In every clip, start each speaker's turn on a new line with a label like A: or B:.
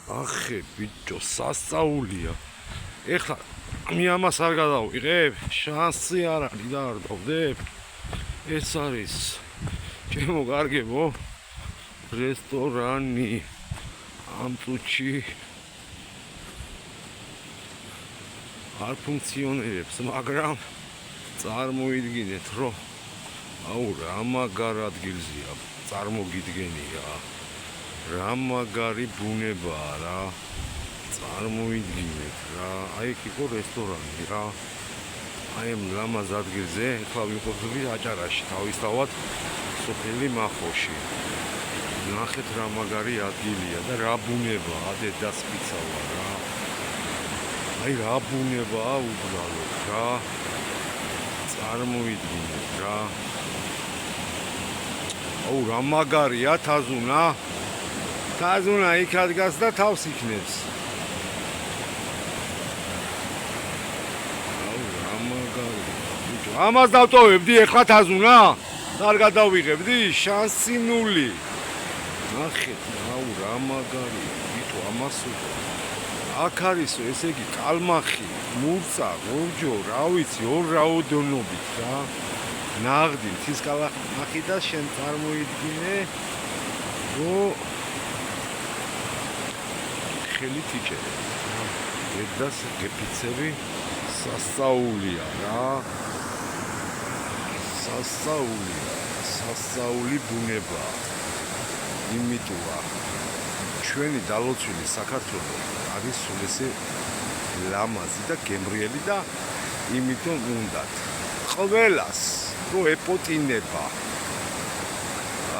A: ახე ბიჭო სასწაულია. ეხლა მე ამას არ გადავიღებ, შანსი არ არის და არ დავდებ. ეს არის ჩემო კარგებო რესტორანი ამ წუთში არ ფუნქციონირებს, მაგრამ წარმოიდგინეთ, რომ აუ რა მაგარ ადგილზეა, წარმოგიდგენია. რა მაგარი ბუნებაა რა. წარმოიდგინეთ რა, აი იქ იყო რესტორანი რა. აი ამ ლამაზ ადგილზე ახლა ვიყოფები აჭარაში, თავისთავად სოფელი მახოში. ნახეთ რა მაგარი ადგილია და რა ბუნებაა, დედასპიცალა რა. აი რა ბუნებაა უბრალოდ რა. წარმოიდგინეთ რა. აუ რა მაგარია თაზუნა. თაზუნა იქ ადგას და თავს იქნებს. ამას დავტოვებდი ეხლა თაზუნა? არ გადავიღებდი? შანსი ნული. ნახეთ, აუ რა მაგარია, ბიჭო, ამას უკვე. აქ არისო, ესე იგი კალმახი, მურწა, გორჯო, რა ვიცი, ორ რაოდენობით რა. ნაღდი, მთის კალმახი და შენ წარმოიდგინე, რომ ხელით იჭერე. დედას გეფიცები სასწაულია რა. სასწაული ბუნება. იმიტოა ჩვენი დალოცვილი საქართველო არის სულ ესე ლამაზი და გემრიელი და იმიტომ უნდათ ყველას რო ეპოტინება.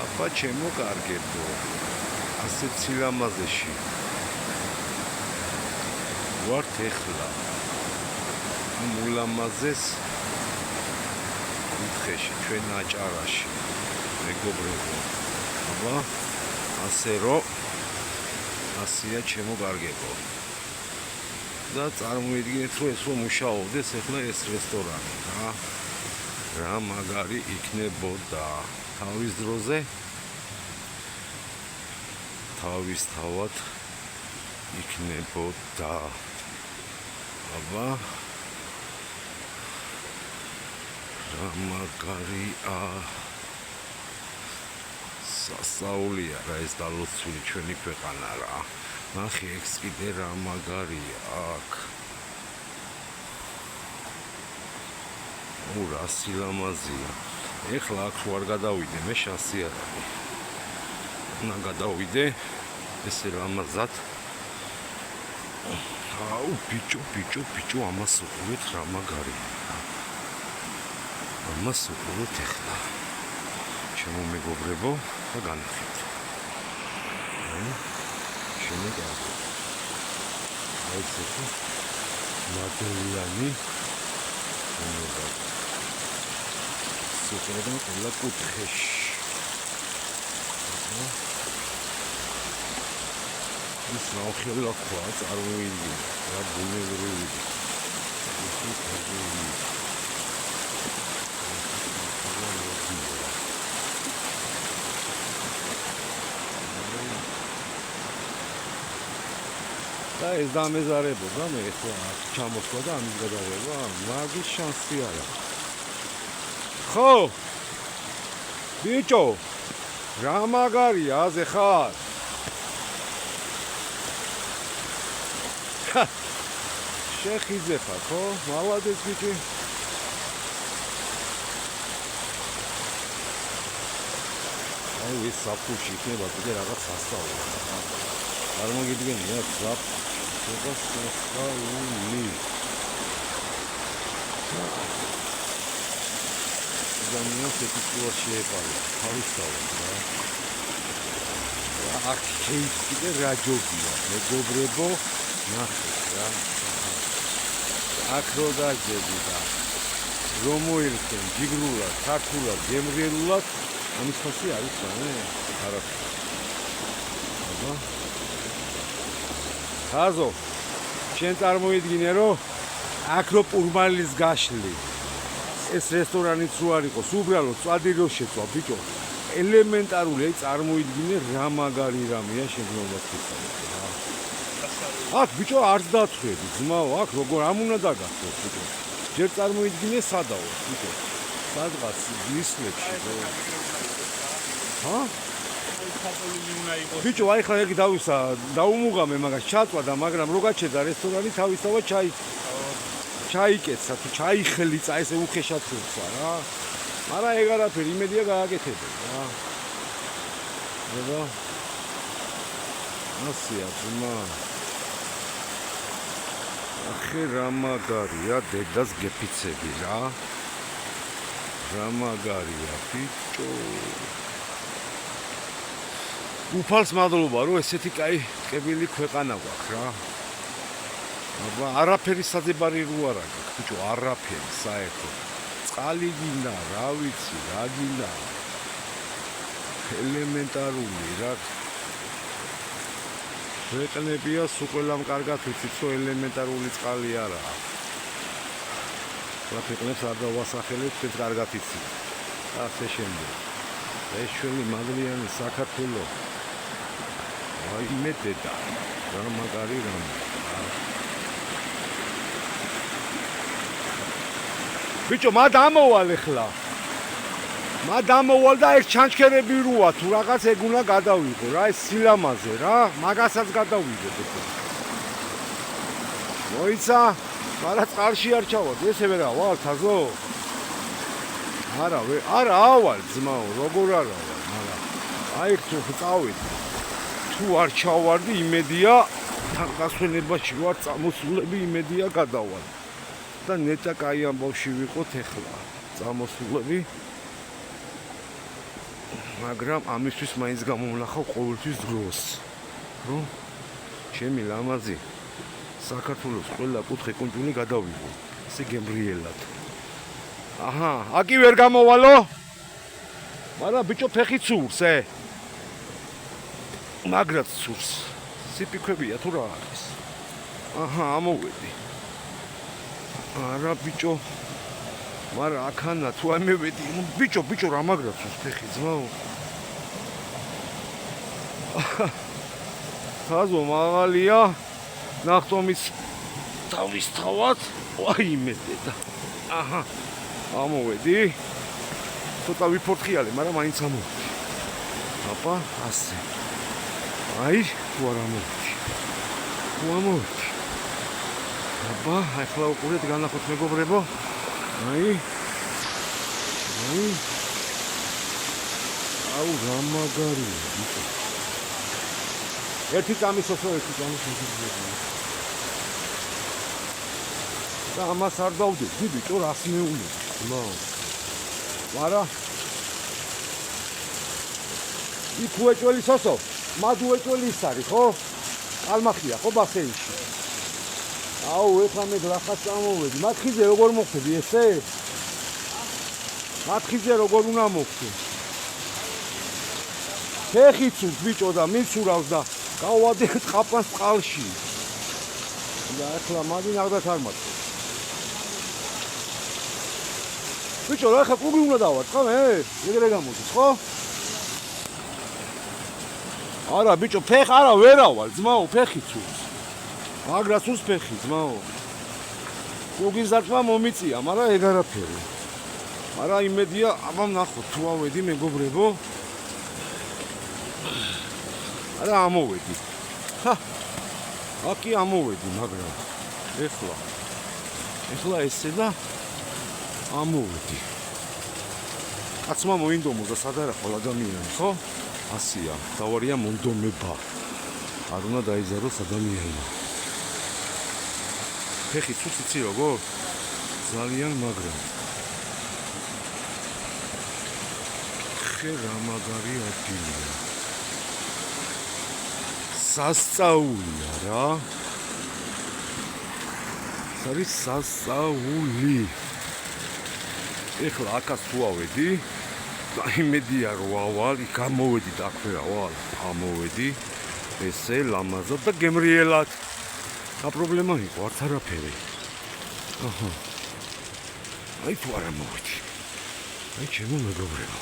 A: აბა ჩემო კარგებო, ასეთ სილამაზეში ვართ ეხლა. ამ ულამაზეს კუთხეში, ჩვენ აჭარაში, მეგობრებო. აბა, ასე რომ ასია ჩემო კარგებო. და წარმოიდგინეთ, რომ ეს რომ მუშაობდეს ახლა ეს რესტორანი რა. რა მაგარი იქნებოდა თავის დროზე. თავისთავად იქნებოდა. აბა რა მაგარია. სასწაულია რა ეს დალოცვილი ჩვენი ქვეყანა რა. ნახე ეს კიდე რა მაგარია აქ. ო რა სილამაზია. ეხლა აქ რო არ გადავიდე, მე შანსი არ არის. უნდა გადავიდე ესე ლამაზად. აუ ბიჭო, ამას უყურეთ რა მაგარია. ამას უყურეთ ეხლა. ჩემო მეგობრებო და განახეთ. ჩემო კარგო. აი ესე მადლიანი. სუპერდა ყველა კუთხეში. ის ნახელა ყვა წარმოიდგინე რა ბუნებრივი. და ეს დამეზარებოდა მე ხო ჩამოსვლა და ამის გადავება, მაგის შანსი არა. ხო ბიჭო რა მაგარია აზე ხარ? შეხიძე ხარ ხო? მალადეს ბიჭი. აი ეს საფუში იქნება კიდე რაღაც სასწაული. არ მოგიდგენია ზაფ სასწაული. ძალიან სექისუა შეეპარა თავისთავად რა. აქ შეიძლება რა ჯობია მეგობრებო, ნახეთ რა. აქ რო დაძები და რომ მოირჩენ ჯიგრულად, ქართულად, გემრიელულად, ამის ხასი არის რა, არა. აბა. ხაზო, შენ წარმოიდგინე რომ აქ რო პურმალის გაშლი ეს რესტორანიც რო არ იყოს, უბრალოდ წვადი რო შეწვა ბიჭო. ელემენტარული, აი წარმოიდგინე რა მაგარი რამეა შეგნობა თქვით რა. აქ ბიჭო არც დაწვევი, ძმაო, აქ როგორ ამ უნდა დაგახსოვს ბიჭო. ჯერ წარმოიდგინე სადაო, ბიჭო. სადღაც ისლებში. ჰა? ბიჭო, აი ხა ეგ დავისა, დაუმუღამე მაგას ჩაწვადა, მაგრამ რო გაჩერდა რესტორანი თავისთავად ჩაიკეცა, თუ ჩაიხლიცა, ესე უხეშად ხურცა რა. არა ეგ არაფერი, იმედია გააკეთებენ რა. აბა. ასია ძმა. ახე რა მაგარია, დედას გეფიცები რა. რა მაგარია, ბიჭო. უფალს მადლობა, რომ ესეთი კაი ტკბილი ქვეყანა გვაქვს რა. აბა არაფერი საძებარი რო არა გაქვს, ბიჭო, არაფერი საერთოდ. წყალი გინდა, რა ვიცი, რა გინდა. ელემენტარული რა. ქვეყნებია სულყელამ კარგად ვიცით, რომ ელემენტარული წყალი არაა. რა ქვეყნებს არ დავასახელებ, თქვენ კარგად იცით. ასე შემდეგ. ეს ჩვენი მადლიანი საქართველო. აი მე დედა, რა მაგარი რამე. ბიჭო, მად ამოვალ ახლა. მად ამოვალ და ეს ჩანჩქერები როა, თუ რაღაც ეგ უნდა გადავიღო რა, ეს სილამაზე რა, მაგასაც გადავიღო ხო. მოიცა, არა წყალში არ ჩავარდი, ესე ვერა ვალ თაზო. არა ავალ ძმაო, როგორ არა ვალ, მაგრამ აი თუ წავედი. თუ არ ჩავარდი, იმედია თაღასვენებაში ვარ წამოსულები, იმედია გადავალ. და ნეტა კაი ამბავში ვიყოთ ახლა. წამოსულები. მაგრამ ამისთვის მაინც გამომნახავ ყოველთვის დროს. რომ ჩემი ლამაზი საქართველოს ყველა კუთხე კუნძული გადავიღო. ესე გემრიელად. აჰა, აკი ვერ გამოვალო? მაგრამ ბიჭო ფეხი ცურს, მაგრად ცურს. სიპიქვებია თუ რა არის? აჰა, ამოვედი. არა ბიჭო. მაგრამ აქანა თუ ამევედი, ბიჭო რა მაგრად ცურს ფეხი ძმაო. ხაზო მაღალია. ნახტომის თავის თავად. ვაი მედედა. აჰა. ამოვედი. ცოტა ვიფორთხიალე, მაგრამ მაინც ამოვედი. აბა, ასე. აი, თუ არ ამოვედი. თუ ამოვედი. აბა, ახლა უყურეთ განახოთ მეგობრებო. აი. აუ, რა მაგარია, ბიჭო. ერთი წამისოსო, ერთი წამისოსო. და ამას არ დავდები, ბიჭო, რას მეუნები, ძმაო. არა. იქ უეჭველი სოსო, მად უეჭველი ის არის, ხო? ალმახია, ხო ბასეინში. აუ, ეხლა მე გლახას წამოვედი. მათხიზე როგორ მოხდები ესე? მათხიზე როგორ უნდა მოხდე? ფეხი ცურს ბიჭო და მიცურავს და გავვადე ყაფას წყალში. და ეხლა მაგინ აღდათ არ მაქვს. ბიჭო, რა ხა კუგი უნდა დავაწყო მე? ეგრე გამოდის, ხო? არა, ბიჭო, ფეხ არა ვერავარ, ძმაო, ფეხი ცურს. მაგრა ცურს ფეხი, ძმაო. კუგის დარტყმა მომიწია, მაგრამ ეგ არაფერი. მაგრამ იმედია, აბა ნახოთ, თუ ავედი მეგობრებო. არა ამოვედი. ხა. აკი ამოვედი, მაგრამ ეხლა ესე და ამოვედი. კაცმა მოინდომოს და სადარახვალ ადამიანი, ხო? ასია, დავარია მონდომება. არ უნდა დაიზაროს ადამიანი. ფეხი ცუც იცი როგორ? ძალიან მაგრამ. ხე რა მაგარი ადგილია. სასწაულია რა. არის სასწაული. ეხლა აქაც თუ ავედი, და იმედია რომ ავალ, იქ ამოვედი და აქ ვერ ავალ, ამოვედი. ესე ლამაზად და გემრიელად. და პრობლემა იყო, არც არაფერი. აჰა. აი თუ არ ამოვედი. აი ჩემო მეგობრებო.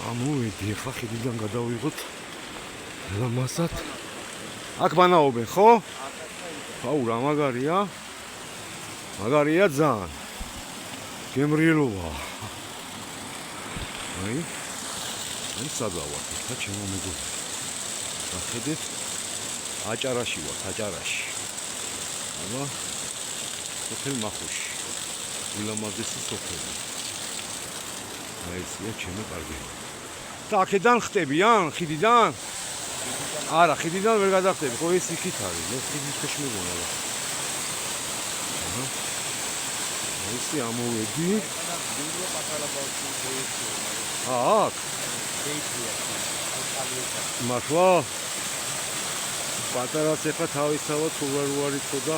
A: ამოვედი, ახლა ხიდიდან გადავიღოთ ლამაზად. აქ ბანაობენ, ხო? აუ, რა მაგარია. მაგარია ძალიან. გემრიელოა. აი სადავარ, ხა ჩემო მეგობრო. ახედეთ, აჭარაში ვარ, აჭარაში. აბა, სოფელ მახუში. ულამაზესი სოფელი. აი ესია ჩემო კარგია. და აქედან ხტებიან, ხიდიდან? არა, ხიდიდან ვერ გადახტები, ხო ეს იქით არის, მე ხიდის ქვეშ მეგონა რა. ისე ამოვედი. აქ. მართლა? პატარაც ეხა თავისთავად სულ არ იცოდა და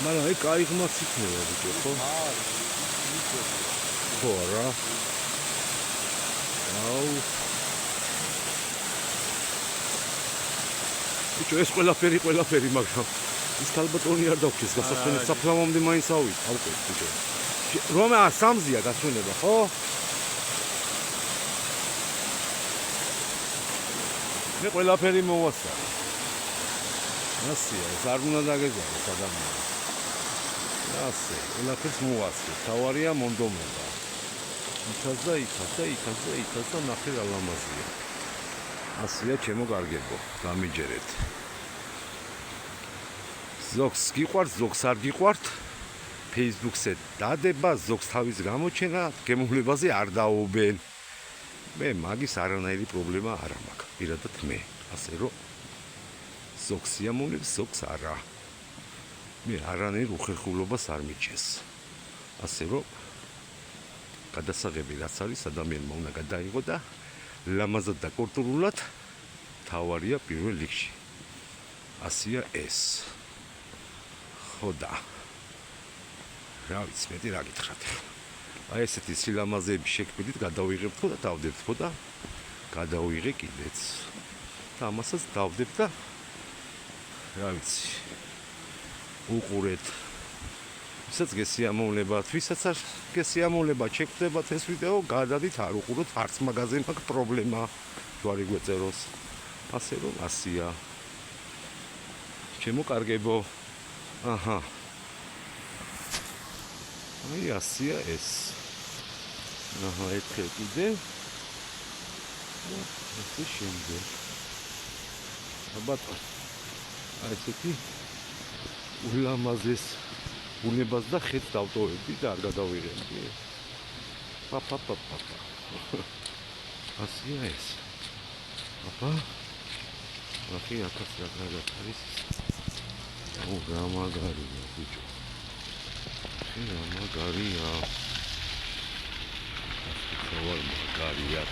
A: მაგრამ აი კაი ღმაც იქნება ბიჭო, ხო? ხო რა. აუ. ბიჭო ეს ყველაფერი, მაგრამ ის ქალბატონი არ დავქეს, გასასვენებ საფლავამდე მაინც ავყევთ ბიჭო. რომა სამზია გასვენება, ხო? მე ყველაფერი მოვასწარ. ასია, ეს არ უნდა დაგეზაროს ადამიანს. ასე, ყველაფერს მოვასწარ. თავარია მონდომება. იქაც და ნახე რა ლამაზია. ასია ჩემო კარგებო, გამიჯერეთ. ზოგს გიყვართ, ზოგს არ გიყვართ. Facebook-ზე დადება, ზოგს თავის გამოჩენა, გემოვლებაზე არ დაობენ. მე მაგის არანაირი პრობლემა არ მაქვს. პირადად მე, ასე რომ ზოგს სიამოვნებს, ზოგს არა. მე არანაირ უხერხულობას არ მიჩენს. ასე რომ გადასაღები რაც არის, ადამიანმა უნდა გადაიღო და ლამაზად და კულტურულად თავარია პირველ რიგში. ასია ეს. ხო და რა ვიცი, მეტი რა გითხრათ. აი ესეთი სილამაზეები შექმნით, გადავიღებ ხო და დავდებთ ხო და გადავიღე კიდეც. და ამასაც დავდებ და რა ვიცი. უყურეთ. ვისაც გესიამოვნება, ვისაც არ გესიამოვნება, შეგვდებათ ეს ვიდეო, გადადით არ უყუროთ, არც მაგაზე მაქვს პრობლემა. ჯვარი გვეწეროს. ასე რომ ასია. ჩემო კარგებო. აჰა. აი ასია ეს. აჰა, ერთხელ კიდე. ესე შემდეგ. აბატონ. აი ესეთი ულამაზეს ბუნებას და ხედს დავტოვებდი და არ გადავიღებდი. პაპა. ასია ეს. აბა. ახი აქაც რა არის? აუ რა მაგარია ბიჭო. რა მაგარია. ახლა მაგარია.